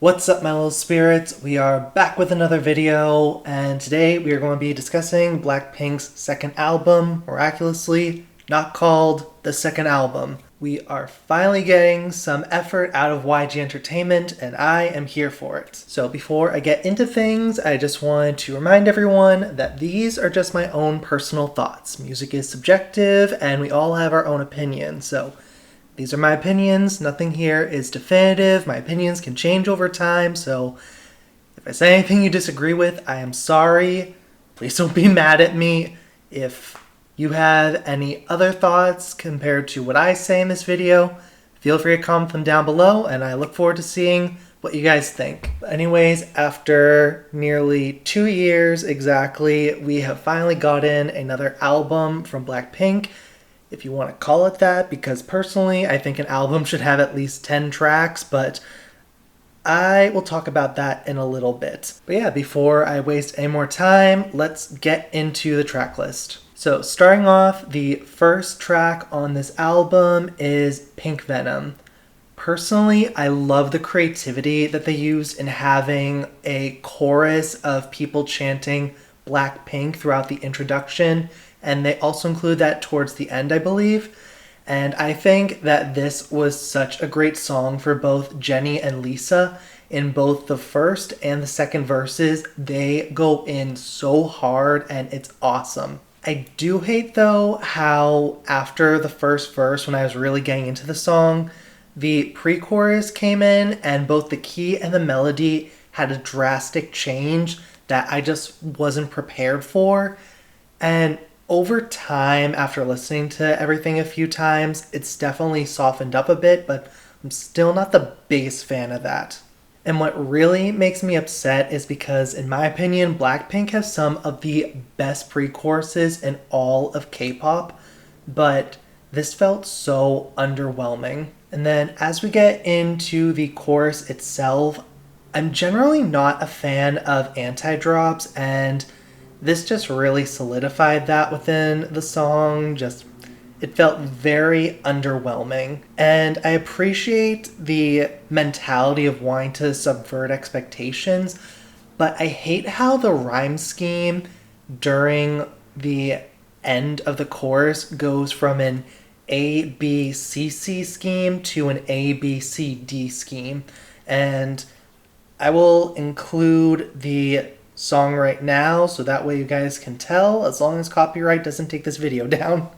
What's up, my little spirits? We are back with another video, and today we are going to be discussing Blackpink's second album, miraculously not called the second album. We are finally getting some effort out of YG Entertainment, and I am here for it. So before I get into things, I just wanted to remind everyone that these are just my own personal thoughts. Music is subjective, and we all have our own opinions, so these are my opinions. Nothing here is definitive. My opinions can change over time, so if I say anything you disagree with, I am sorry. Please don't be mad at me. If you have any other thoughts compared to what I say in this video, feel free to comment them down below, and I look forward to seeing what you guys think. But anyways, after nearly 2 years exactly, we have finally gotten another album from Blackpink, if you want to call it that, because personally I think an album should have at least 10 tracks, but I will talk about that in a little bit. But yeah, before I waste any more time, let's get into the track list. So starting off, the first track on this album is Pink Venom. Personally, I love the creativity that they used in having a chorus of people chanting Blackpink throughout the introduction, and they also include that towards the end, I believe. And I think that this was such a great song for both Jennie and Lisa. In both the first and the second verses, they go in so hard and it's awesome. I do hate though how after the first verse, when I was really getting into the song, the pre-chorus came in and both the key and the melody had a drastic change that I just wasn't prepared for. And over time, after listening to everything a few times, it's definitely softened up a bit, but I'm still not the biggest fan of that. And what really makes me upset is because, in my opinion, Blackpink has some of the best pre-choruses in all of K-pop, but this felt so underwhelming. And then as we get into the chorus itself, I'm generally not a fan of anti-drops, and this just really solidified that within the song. It felt very underwhelming. And I appreciate the mentality of wanting to subvert expectations, but I hate how the rhyme scheme during the end of the chorus goes from an A-B-C-C scheme to an A-B-C-D scheme. And I will include the song right now so that way you guys can tell, as long as copyright doesn't take this video down.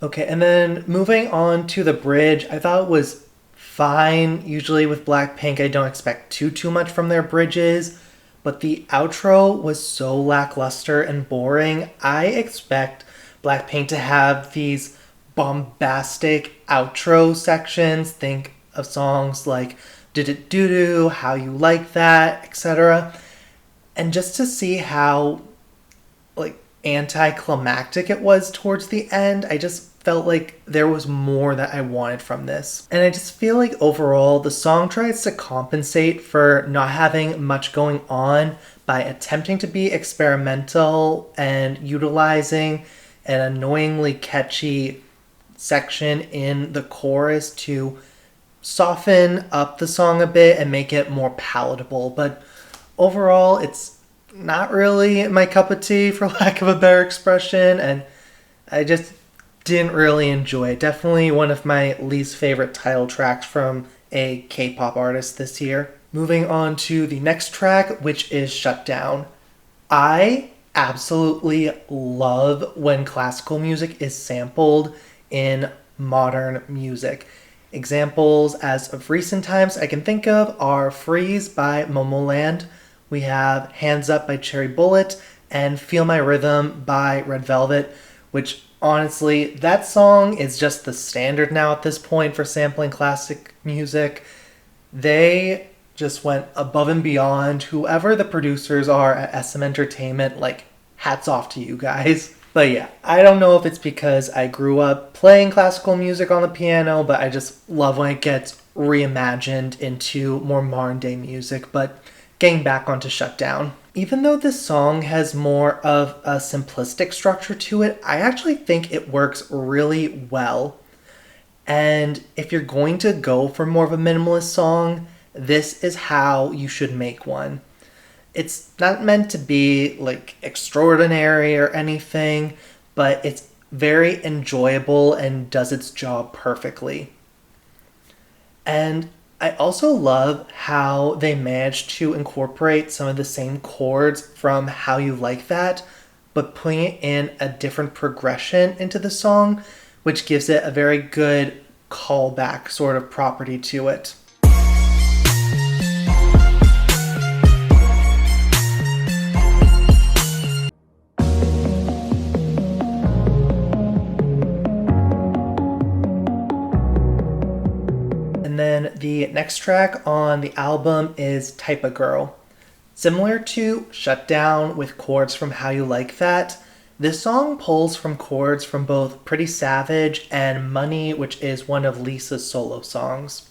Okay, and then moving on to the bridge, I thought it was fine. Usually with Blackpink, I don't expect too much from their bridges, but the outro was so lackluster and boring. I expect Blackpink to have these bombastic outro sections. Think of songs like Did It Doo Doo, How You Like That, etc. And just to see how anticlimactic it was towards the end, I just felt like there was more that I wanted from this. And I just feel like overall the song tries to compensate for not having much going on by attempting to be experimental and utilizing an annoyingly catchy section in the chorus to soften up the song a bit and make it more palatable. But overall, it's not really my cup of tea, for lack of a better expression, and I just didn't really enjoy it. Definitely one of my least favorite title tracks from a K-pop artist this year. Moving on to the next track, which is Shut Down. I absolutely love when classical music is sampled in modern music. Examples as of recent times I can think of are Freeze by Momoland, we have Hands Up by Cherry Bullet, and Feel My Rhythm by Red Velvet, which honestly, that song is just the standard now at this point for sampling classic music. They just went above and beyond. Whoever the producers are at SM Entertainment, hats off to you guys. But yeah, I don't know if it's because I grew up playing classical music on the piano, but I just love when it gets reimagined into more modern day music. But getting back onto Shut Down. Even though this song has more of a simplistic structure to it, I actually think it works really well. And if you're going to go for more of a minimalist song, this is how you should make one. It's not meant to be like extraordinary or anything, but it's very enjoyable and does its job perfectly. And I also love how they managed to incorporate some of the same chords from How You Like That, but putting it in a different progression into the song, which gives it a very good callback sort of property to it. And then the next track on the album is Type of Girl. Similar to Shut Down with chords from How You Like That, this song pulls from chords from both Pretty Savage and Money, which is one of Lisa's solo songs.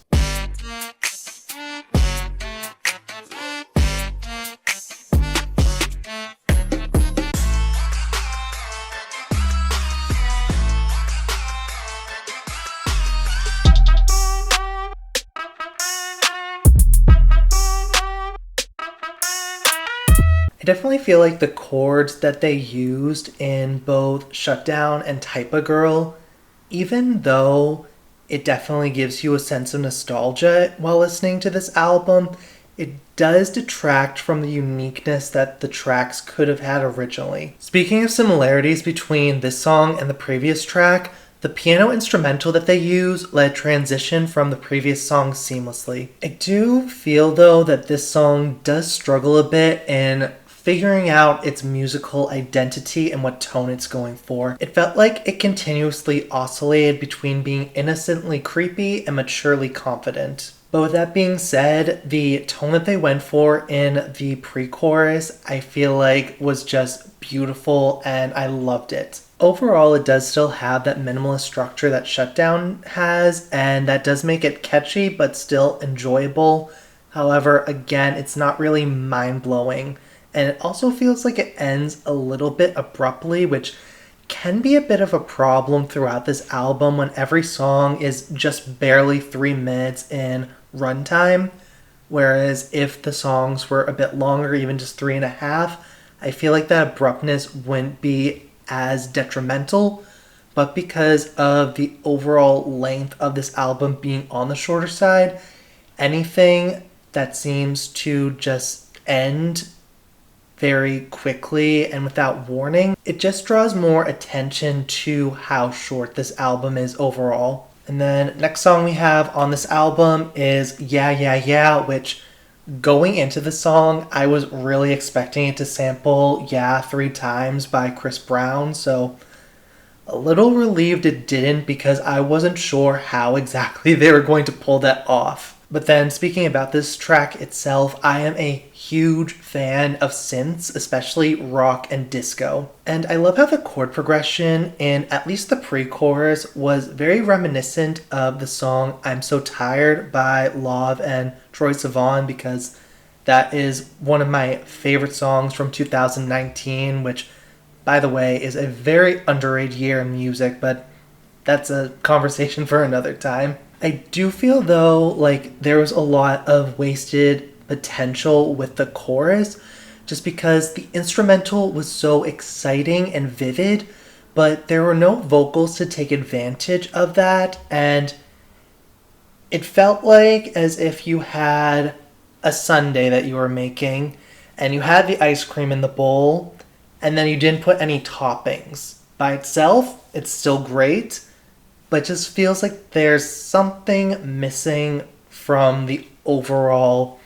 I definitely feel like the chords that they used in both Shutdown and Type of Girl, even though it definitely gives you a sense of nostalgia while listening to this album, it does detract from the uniqueness that the tracks could have had originally. Speaking of similarities between this song and the previous track, the piano instrumental that they use let transition from the previous song seamlessly. I do feel though that this song does struggle a bit in figuring out its musical identity and what tone it's going for. It felt like it continuously oscillated between being innocently creepy and maturely confident. But with that being said, the tone that they went for in the pre-chorus, I feel like was just beautiful and I loved it. Overall, it does still have that minimalist structure that Shutdown has, and that does make it catchy but still enjoyable. However, again, it's not really mind-blowing. And it also feels like it ends a little bit abruptly, which can be a bit of a problem throughout this album when every song is just barely 3 minutes in runtime. Whereas if the songs were a bit longer, even just 3.5, I feel like that abruptness wouldn't be as detrimental. But because of the overall length of this album being on the shorter side, anything that seems to just end very quickly and without warning, it just draws more attention to how short this album is overall. And then next song we have on this album is Yeah Yeah Yeah, which going into the song, I was really expecting it to sample Yeah 3 Times by Chris Brown, so a little relieved it didn't because I wasn't sure how exactly they were going to pull that off. But then speaking about this track itself, I am a huge fan of synths, especially rock and disco. And I love how the chord progression in at least the pre-chorus was very reminiscent of the song I'm So Tired by Lauv and Troye Sivan, because that is one of my favorite songs from 2019, which, by the way, is a very underrated year in music, but that's a conversation for another time. I do feel though like there was a lot of wasted potential with the chorus just because the instrumental was so exciting and vivid, but there were no vocals to take advantage of that, and it felt like as if you had a sundae that you were making and you had the ice cream in the bowl and then you didn't put any toppings. By itself, it's still great, but it just feels like there's something missing from the overall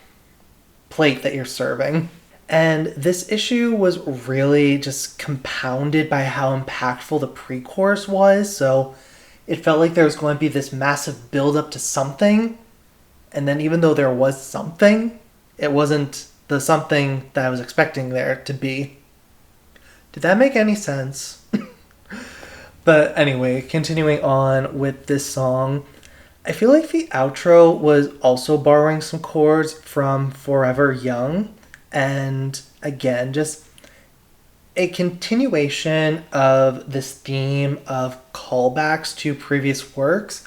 plate that you're serving. And this issue was really just compounded by how impactful the pre-chorus was, so it felt like there was going to be this massive build-up to something, and then even though there was something, it wasn't the something that I was expecting there to be. Did that make any sense? But anyway, continuing on with this song, I feel like the outro was also borrowing some chords from Forever Young, and again, just a continuation of this theme of callbacks to previous works.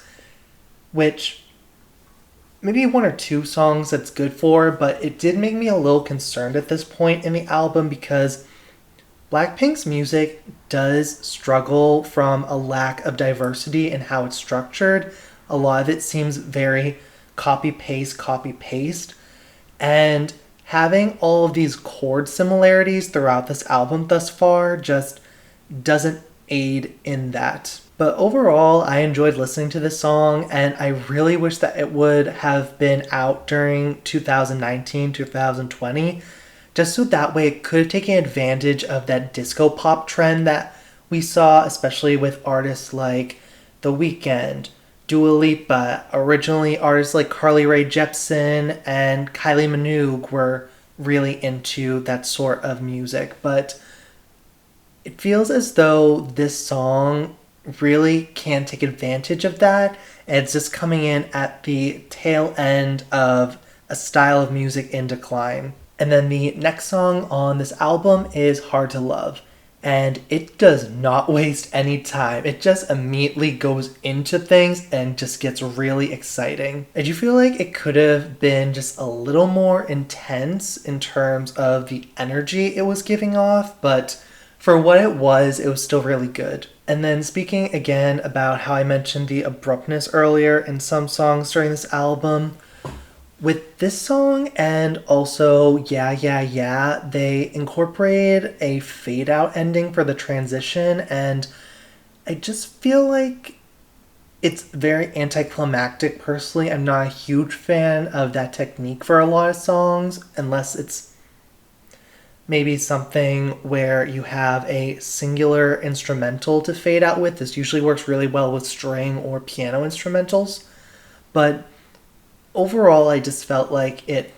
which maybe one or two songs that's good for, but it did make me a little concerned at this point in the album because Blackpink's music does struggle from a lack of diversity in how it's structured. A lot of it seems very copy paste, copy paste. And having all of these chord similarities throughout this album thus far just doesn't aid in that. But overall, I enjoyed listening to this song, and I really wish that it would have been out during 2019, 2020, just so that way it could have taken advantage of that disco pop trend that we saw, especially with artists like The Weeknd, Dua Lipa. Originally, artists like Carly Rae Jepsen and Kylie Minogue were really into that sort of music, but it feels as though this song really can take advantage of that, and it's just coming in at the tail end of a style of music in decline. And then the next song on this album is Hard to Love, and it does not waste any time. It just immediately goes into things and just gets really exciting. I do feel like it could have been just a little more intense in terms of the energy it was giving off, but for what it was still really good. And then speaking again about how I mentioned the abruptness earlier in some songs during this album, with this song and also Yeah, Yeah, Yeah, they incorporated a fade out ending for the transition, and I just feel like it's very anticlimactic personally. I'm not a huge fan of that technique for a lot of songs, unless it's maybe something where you have a singular instrumental to fade out with. This usually works really well with string or piano instrumentals. But overall, I just felt like it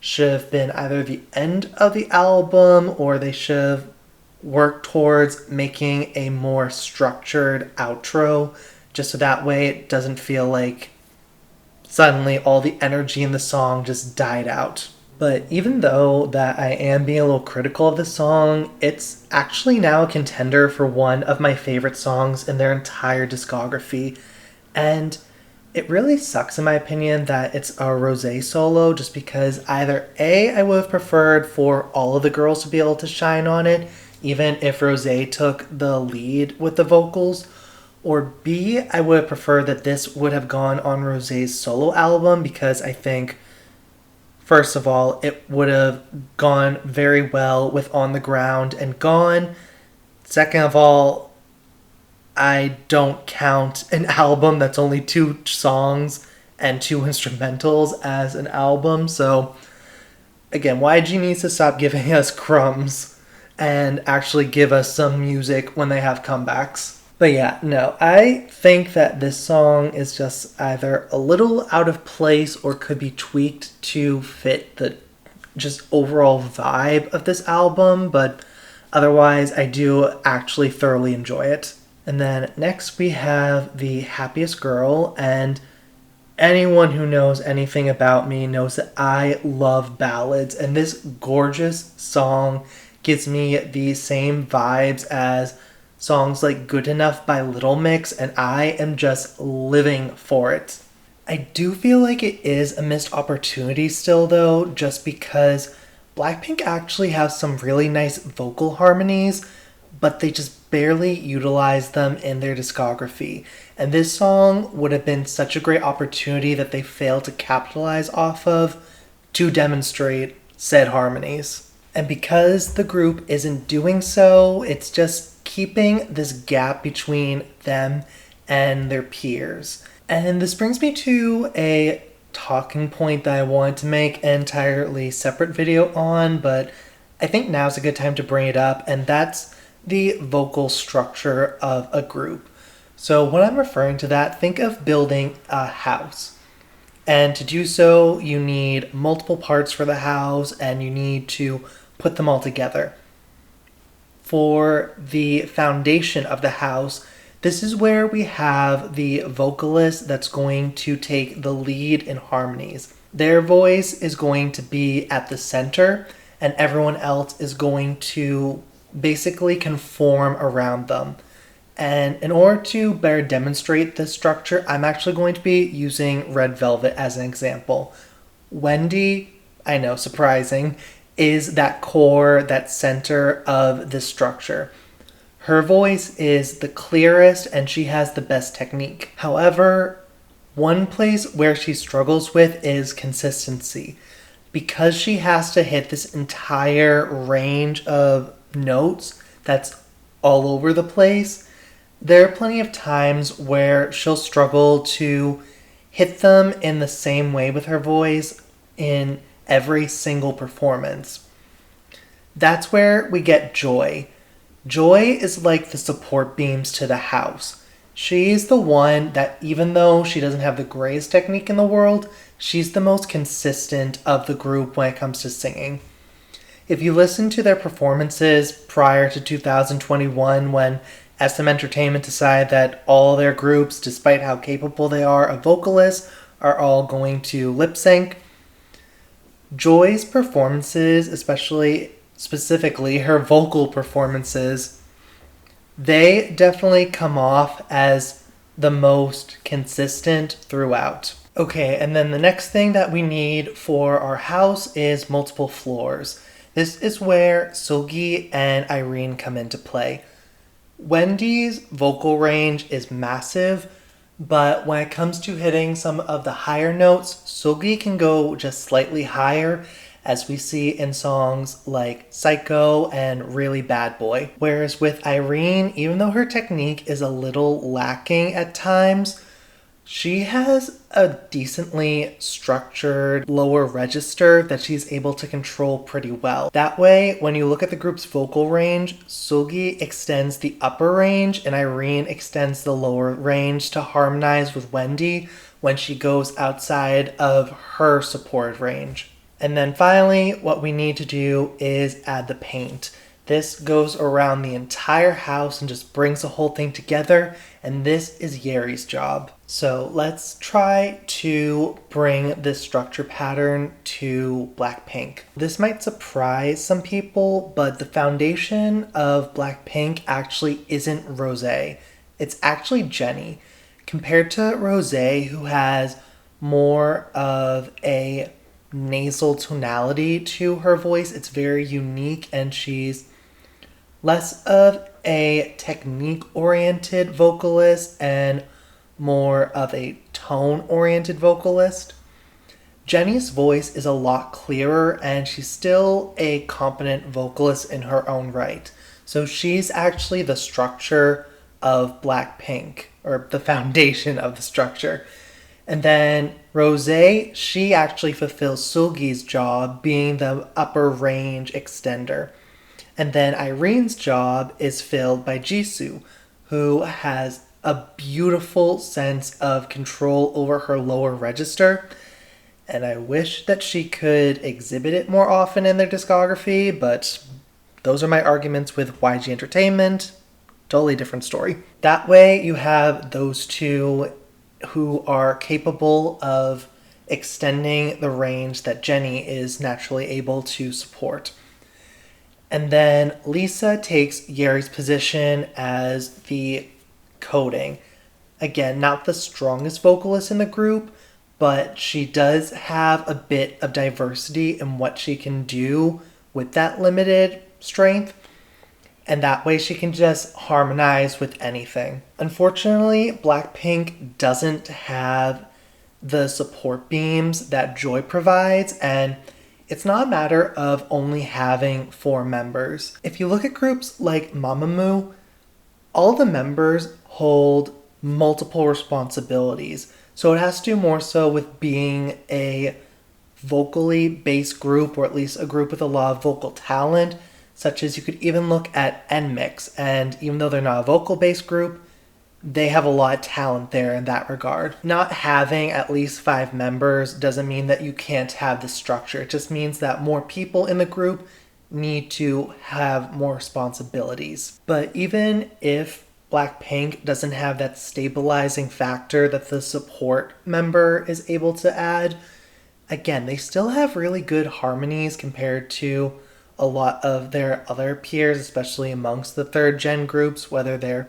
should have been either the end of the album or they should have worked towards making a more structured outro, just so that way it doesn't feel like suddenly all the energy in the song just died out. But even though that I am being a little critical of the song, it's actually now a contender for one of my favorite songs in their entire discography. And it really sucks in my opinion that it's a Rosé solo, just because either A, I would have preferred for all of the girls to be able to shine on it, even if Rosé took the lead with the vocals, or B, I would have preferred that this would have gone on Rosé's solo album, because I think first of all, it would have gone very well with On the Ground and Gone. Second of all, I don't count an album that's only 2 songs and 2 instrumentals as an album. So, again, YG needs to stop giving us crumbs and actually give us some music when they have comebacks. But yeah, no, I think that this song is just either a little out of place or could be tweaked to fit the just overall vibe of this album, but otherwise I do actually thoroughly enjoy it. And then next we have the Happiest Girl, and anyone who knows anything about me knows that I love ballads, and this gorgeous song gives me the same vibes as songs like Good Enough by Little Mix, and I am just living for it. I do feel like it is a missed opportunity still though, just because Blackpink actually has some really nice vocal harmonies, but they just barely utilize them in their discography. And this song would have been such a great opportunity that they failed to capitalize off of to demonstrate said harmonies. And because the group isn't doing so, it's just keeping this gap between them and their peers. And this brings me to a talking point that I wanted to make an entirely separate video on, but I think now's a good time to bring it up, and that's the vocal structure of a group. So when I'm referring to that, think of building a house. And to do so, you need multiple parts for the house, and you need to put them all together. For the foundation of the house, this is where we have the vocalist that's going to take the lead in harmonies. Their voice is going to be at the center, and everyone else is going to basically conform around them. And in order to better demonstrate this structure, I'm actually going to be using Red Velvet as an example. Wendy, I know, surprising, is that core, that center of this structure. Her voice is the clearest and she has the best technique. However, one place where she struggles with is consistency. Because she has to hit this entire range of notes that's all over the place, there are plenty of times where she'll struggle to hit them in the same way with her voice in every single performance. That's where we get Joy. Joy is like the support beams to the house. She's the one that, even though she doesn't have the greatest technique in the world, she's the most consistent of the group when it comes to singing. If you listen to their performances prior to 2021, when SM Entertainment decided that all their groups, despite how capable they are of vocalists, are all going to lip sync, Joy's performances, specifically her vocal performances, they definitely come off as the most consistent throughout. Okay, and then the next thing that we need for our house is multiple floors. This is where Seulgi and Irene come into play. Wendy's vocal range is massive, but when it comes to hitting some of the higher notes, Seulgi can go just slightly higher, as we see in songs like Psycho and Really Bad Boy. Whereas with Irene, even though her technique is a little lacking at times, she has a decently structured lower register that she's able to control pretty well. That way, when you look at the group's vocal range, Seulgi extends the upper range and Irene extends the lower range to harmonize with Wendy when she goes outside of her support range. And then finally, what we need to do is add the paint. This goes around the entire house and just brings the whole thing together, and this is Yeri's job. So let's try to bring this structure pattern to Blackpink. This might surprise some people, but the foundation of Blackpink actually isn't Rosé. It's actually Jennie. Compared to Rosé, who has more of a nasal tonality to her voice, it's very unique, and she's less of a technique-oriented vocalist and more of a tone-oriented vocalist. Jennie's voice is a lot clearer, and she's still a competent vocalist in her own right. So she's actually the structure of Blackpink, or the foundation of the structure. And then Rosé, she actually fulfills Seulgi's job, being the upper range extender. And then Irene's job is filled by Jisoo, who has a beautiful sense of control over her lower register. And I wish that she could exhibit it more often in their discography, but those are my arguments with YG Entertainment. Totally different story. That way you have those two who are capable of extending the range that Jennie is naturally able to support. And then Lisa takes Yeri's position as the coding. Again, not the strongest vocalist in the group, but she does have a bit of diversity in what she can do with that limited strength. And that way she can just harmonize with anything. Unfortunately, Blackpink doesn't have the support beams that Joy provides, and it's not a matter of only having 4 members. If you look at groups like Mamamoo, all the members hold multiple responsibilities. So it has to do more so with being a vocally based group, or at least a group with a lot of vocal talent, such as you could even look at NMIXX, and even though they're not a vocal-based group, they have a lot of talent there in that regard. Not having at least 5 members doesn't mean that you can't have the structure. It just means that more people in the group need to have more responsibilities. But even if Blackpink doesn't have that stabilizing factor that the support member is able to add, again, they still have really good harmonies compared to a lot of their other peers, especially amongst the 3rd gen groups, whether they're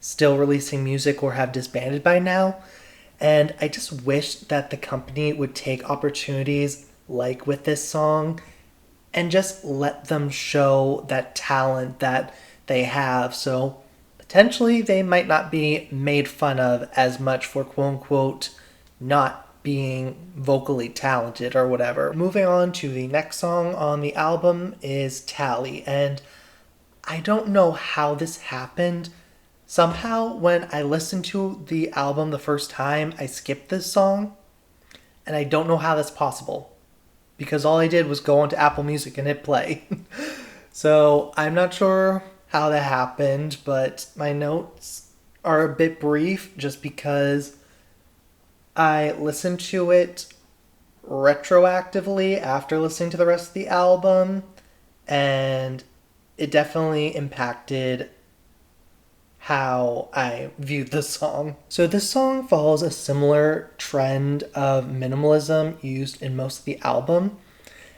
still releasing music or have disbanded by now. And I just wish that the company would take opportunities like with this song and just let them show that talent that they have. So potentially they might not be made fun of as much for quote unquote not being vocally talented or whatever. Moving on to the next song on the album is Tally. And I don't know how this happened. Somehow, when I listened to the album the first time, I skipped this song. And I don't know how that's possible. Because all I did was go onto Apple Music and hit play. So I'm not sure how that happened, but my notes are a bit brief just because I listened to it retroactively after listening to the rest of the album, and it definitely impacted how I viewed the song. So this song follows a similar trend of minimalism used in most of the album.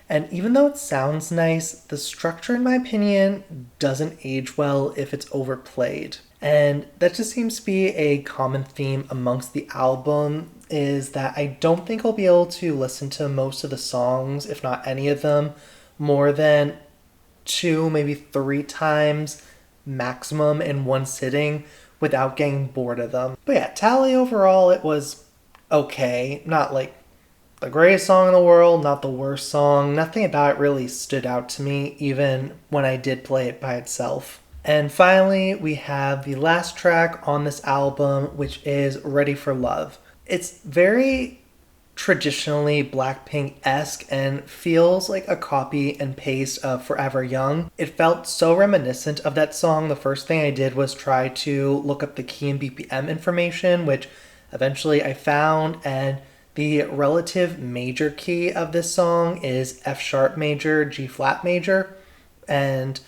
And even though it sounds nice, the structure, in my opinion, doesn't age well if it's overplayed. And that just seems to be a common theme amongst the album, is that I don't think I'll be able to listen to most of the songs, if not any of them, more than 2, maybe 3 times maximum in one sitting without getting bored of them. But yeah, Tally overall, it was okay. Not like the greatest song in the world, not the worst song. Nothing about it really stood out to me, even when I did play it by itself. And finally, we have the last track on this album, which is Ready for Love. It's very traditionally Blackpink-esque and feels like a copy and paste of Forever Young. It felt so reminiscent of that song. The first thing I did was try to look up the key and BPM information, which eventually I found, and the relative major key of this song is F sharp major, G flat major, and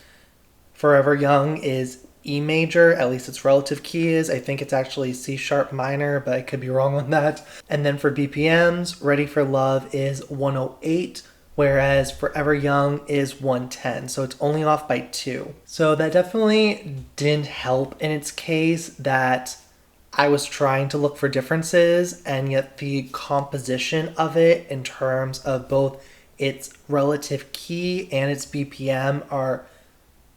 Forever Young is E major, at least its relative key is. I think it's actually C sharp minor, but I could be wrong on that. And then for BPMs, Ready for Love is 108, whereas Forever Young is 110, so it's only off by 2. So that definitely didn't help in its case that I was trying to look for differences, and yet the composition of it in terms of both its relative key and its BPM are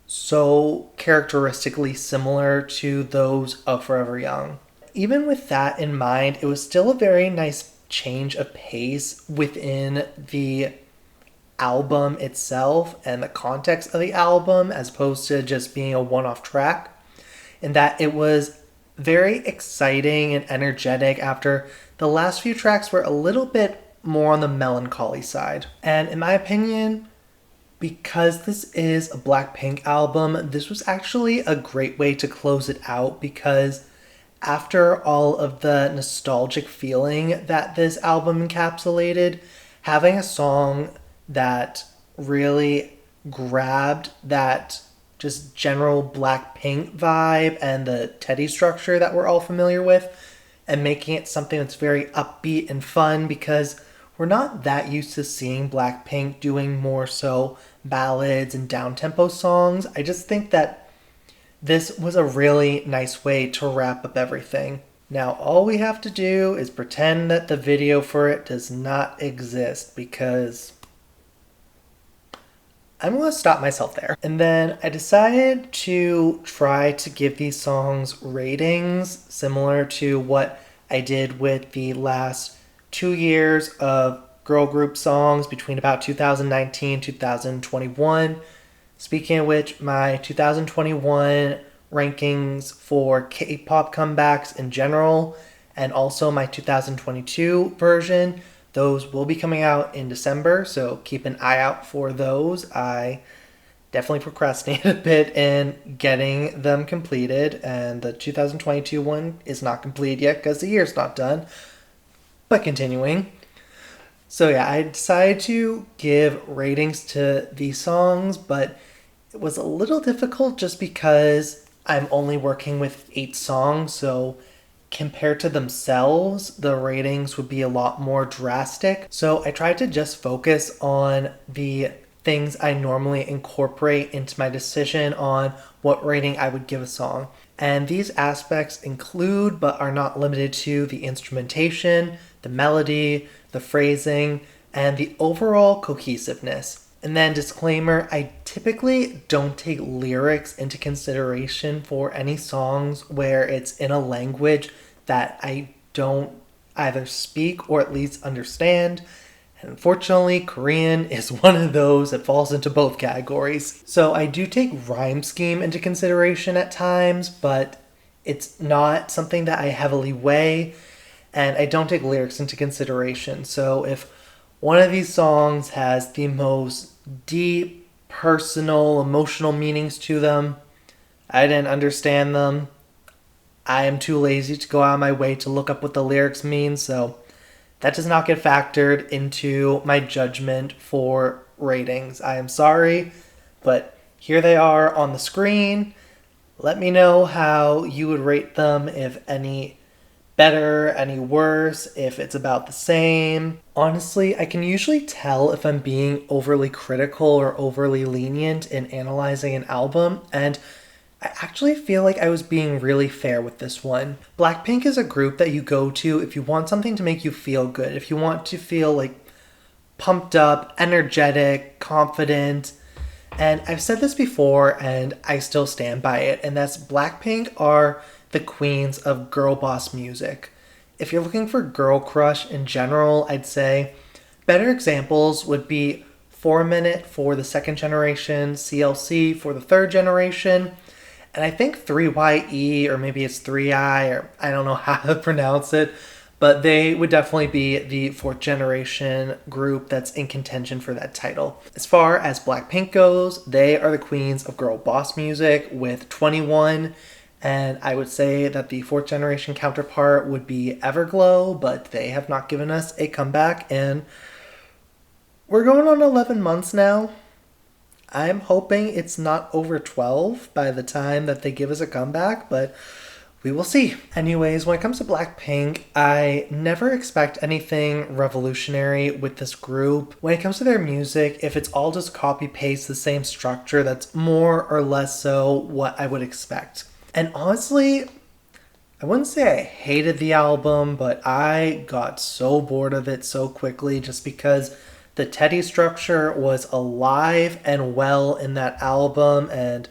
so characteristically similar to those of Forever Young. Even with that in mind, it was still a very nice change of pace within the album itself and the context of the album, as opposed to just being a one-off track, in that it was very exciting and energetic after the last few tracks were a little bit more on the melancholy side. And in my opinion, because this is a Blackpink album, this was actually a great way to close it out, because after all of the nostalgic feeling that this album encapsulated, having a song that really grabbed that just general Blackpink vibe and the Teddy structure that we're all familiar with, and making it something that's very upbeat and fun, because we're not that used to seeing Blackpink doing more so ballads and down-tempo songs. I just think that this was a really nice way to wrap up everything. Now all we have to do is pretend that the video for it does not exist, because I'm going to stop myself there. And then I decided to try to give these songs ratings similar to what I did with the last 2 years of girl group songs between about 2019 and 2021. Speaking of which, my 2021 rankings for K-pop comebacks in general, and also my 2022 version, those will be coming out in December, so keep an eye out for those. I definitely procrastinated a bit in getting them completed, and the 2022 one is not complete yet because the year's not done. But continuing. So yeah, I decided to give ratings to these songs, but it was a little difficult just because I'm only working with 8 songs, so compared to themselves, the ratings would be a lot more drastic. So I tried to just focus on the things I normally incorporate into my decision on what rating I would give a song. And these aspects include, but are not limited to, the instrumentation, the melody, the phrasing, and the overall cohesiveness. And then, disclaimer, I typically don't take lyrics into consideration for any songs where it's in a language that I don't either speak or at least understand. And unfortunately, Korean is one of those that falls into both categories. So I do take rhyme scheme into consideration at times, but it's not something that I heavily weigh, and I don't take lyrics into consideration. So if one of these songs has the most deep, personal, emotional meanings to them, I didn't understand them, I am too lazy to go out of my way to look up what the lyrics mean, so that does not get factored into my judgment for ratings. I am sorry, but here they are on the screen. Let me know how you would rate them, if any better, any worse, if it's about the same. Honestly, I can usually tell if I'm being overly critical or overly lenient in analyzing an album, and I actually feel like I was being really fair with this one. Blackpink is a group that you go to if you want something to make you feel good, if you want to feel like pumped up, energetic, confident. And I've said this before and I still stand by it, and that's Blackpink are the queens of girl boss music. If you're looking for girl crush in general, I'd say better examples would be 4 Minute for the second generation, CLC for the third generation, and I think 3YE, or maybe it's 3I, or I don't know how to pronounce it, but they would definitely be the fourth generation group that's in contention for that title. As far as Blackpink goes, they are the queens of girl boss music with 21, and I would say that the fourth generation counterpart would be Everglow, but they have not given us a comeback, and we're going on 11 months now. I'm hoping it's not over 12 by the time that they give us a comeback, but we will see. Anyways, when it comes to Blackpink, I never expect anything revolutionary with this group. When it comes to their music, if it's all just copy-paste the same structure, that's more or less so what I would expect. And honestly, I wouldn't say I hated the album, but I got so bored of it so quickly just because the Teddy structure was alive and well in that album, and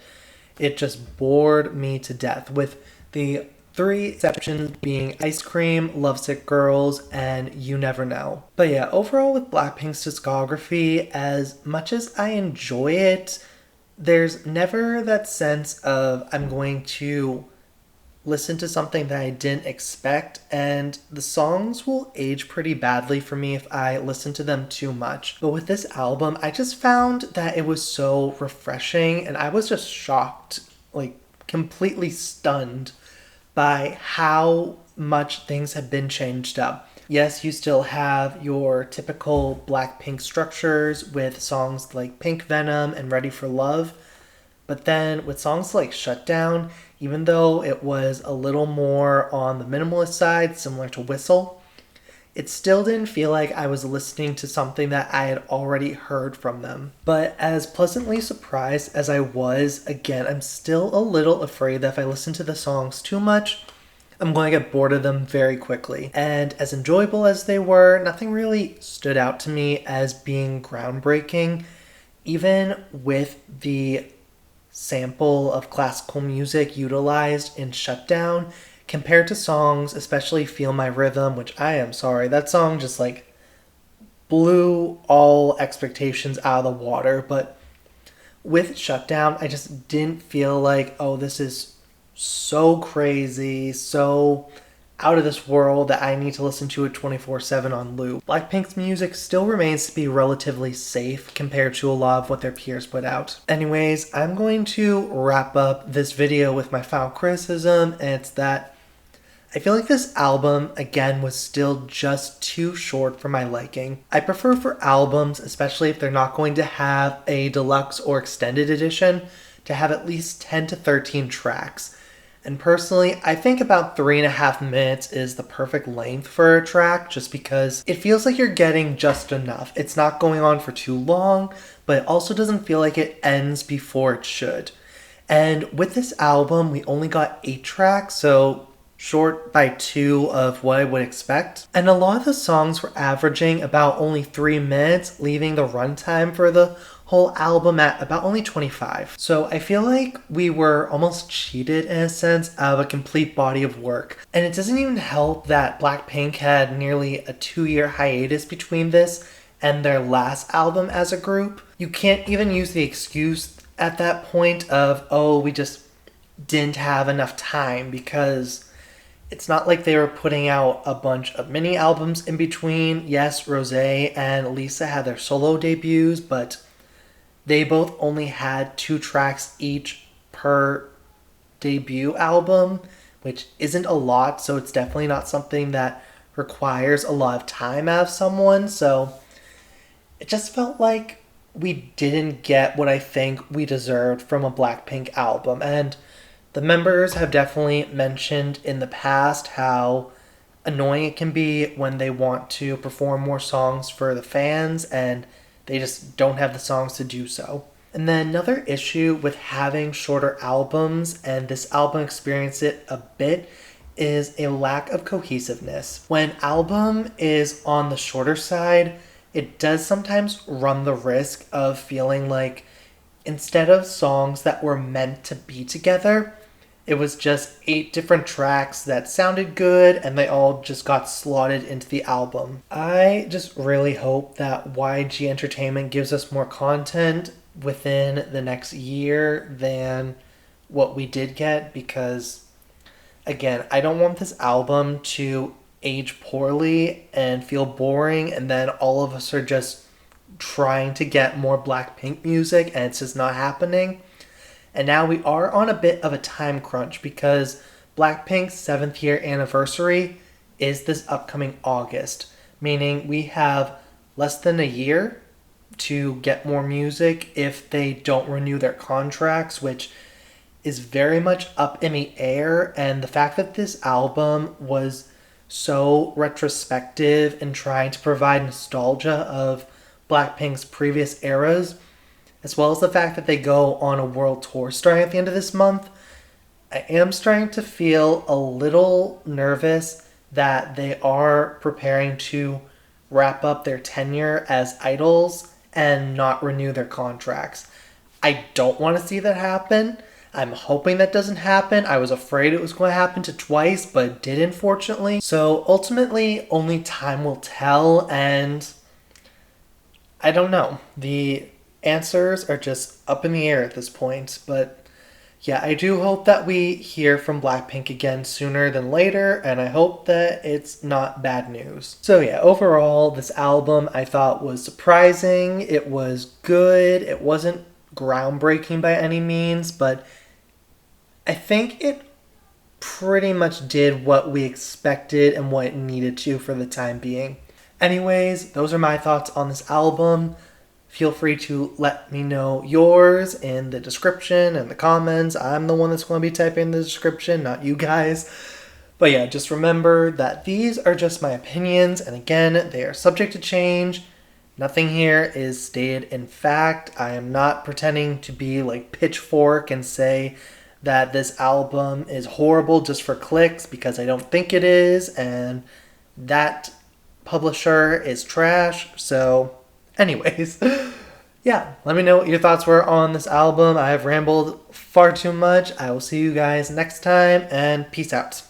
it just bored me to death, with the 3 exceptions being Ice Cream, Lovesick Girls, and You Never Know. But yeah, overall with Blackpink's discography, as much as I enjoy it, there's never that sense of I'm going to listen to something that I didn't expect, and the songs will age pretty badly for me if I listen to them too much. But with this album, I just found that it was so refreshing, and I was just shocked, like completely stunned by how much things have been changed up. Yes, you still have your typical Blackpink structures with songs like Pink Venom and Ready for Love, but then with songs like Shutdown, even though it was a little more on the minimalist side, similar to Whistle, it still didn't feel like I was listening to something that I had already heard from them. But as pleasantly surprised as I was, again, I'm still a little afraid that if I listen to the songs too much, I'm going to get bored of them very quickly. And as enjoyable as they were, nothing really stood out to me as being groundbreaking, even with the sample of classical music utilized in Shutdown compared to songs, especially Feel My Rhythm, which I am sorry, that song just like blew all expectations out of the water. But with Shutdown, I just didn't feel like, oh, this is so crazy, so out of this world that I need to listen to it 24/7 on loop. Blackpink's music still remains to be relatively safe compared to a lot of what their peers put out. Anyways, I'm going to wrap up this video with my final criticism, and it's that I feel like this album, again, was still just too short for my liking. I prefer for albums, especially if they're not going to have a deluxe or extended edition, to have at least 10 to 13 tracks. And personally, I think about 3.5 minutes is the perfect length for a track just because it feels like you're getting just enough. It's not going on for too long, but it also doesn't feel like it ends before it should. And with this album, we only got 8 tracks, so short by 2 of what I would expect. And a lot of the songs were averaging about only 3 minutes, leaving the runtime for the whole album at about only 25. So I feel like we were almost cheated in a sense out of a complete body of work. And it doesn't even help that Blackpink had nearly a 2-year hiatus between this and their last album as a group. You can't even use the excuse at that point of, oh, we just didn't have enough time, because it's not like they were putting out a bunch of mini albums in between. Yes, Rosé and Lisa had their solo debuts, but they both only had 2 tracks each per debut album, which isn't a lot, so it's definitely not something that requires a lot of time out of someone. So it just felt like we didn't get what I think we deserved from a Blackpink album. And the members have definitely mentioned in the past how annoying it can be when they want to perform more songs for the fans and they just don't have the songs to do so. And then another issue with having shorter albums, and this album experienced it a bit, is a lack of cohesiveness. When an album is on the shorter side, it does sometimes run the risk of feeling like instead of songs that were meant to be together, it was just 8 different tracks that sounded good and they all just got slotted into the album. I just really hope that YG Entertainment gives us more content within the next year than what we did get, because again, I don't want this album to age poorly and feel boring and then all of us are just trying to get more Blackpink music and it's just not happening. And now we are on a bit of a time crunch because Blackpink's 7th year anniversary is this upcoming August, meaning we have less than a year to get more music if they don't renew their contracts, which is very much up in the air. And the fact that this album was so retrospective and trying to provide nostalgia of Blackpink's previous eras, as well as the fact that they go on a world tour starting at the end of this month, I am starting to feel a little nervous that they are preparing to wrap up their tenure as idols and not renew their contracts. I don't want to see that happen. I'm hoping that doesn't happen. I was afraid it was going to happen to Twice, but it did, unfortunately. So ultimately, only time will tell, and I don't know. The answers are just up in the air at this point, but yeah, I do hope that we hear from Blackpink again sooner than later, and I hope that it's not bad news. So yeah, overall, this album I thought was surprising. It was good. It wasn't groundbreaking by any means, but I think it pretty much did what we expected and what it needed to for the time being. Anyways, those are my thoughts on this album. Feel free to let me know yours in the description and the comments. I'm the one that's going to be typing in the description, not you guys. But yeah, just remember that these are just my opinions, and again, they are subject to change. Nothing here is stated in fact. I am not pretending to be like Pitchfork and say that this album is horrible just for clicks, because I don't think it is, and that publisher is trash. So anyways, yeah, let me know what your thoughts were on this album. I have rambled far too much. I will see you guys next time, and peace out.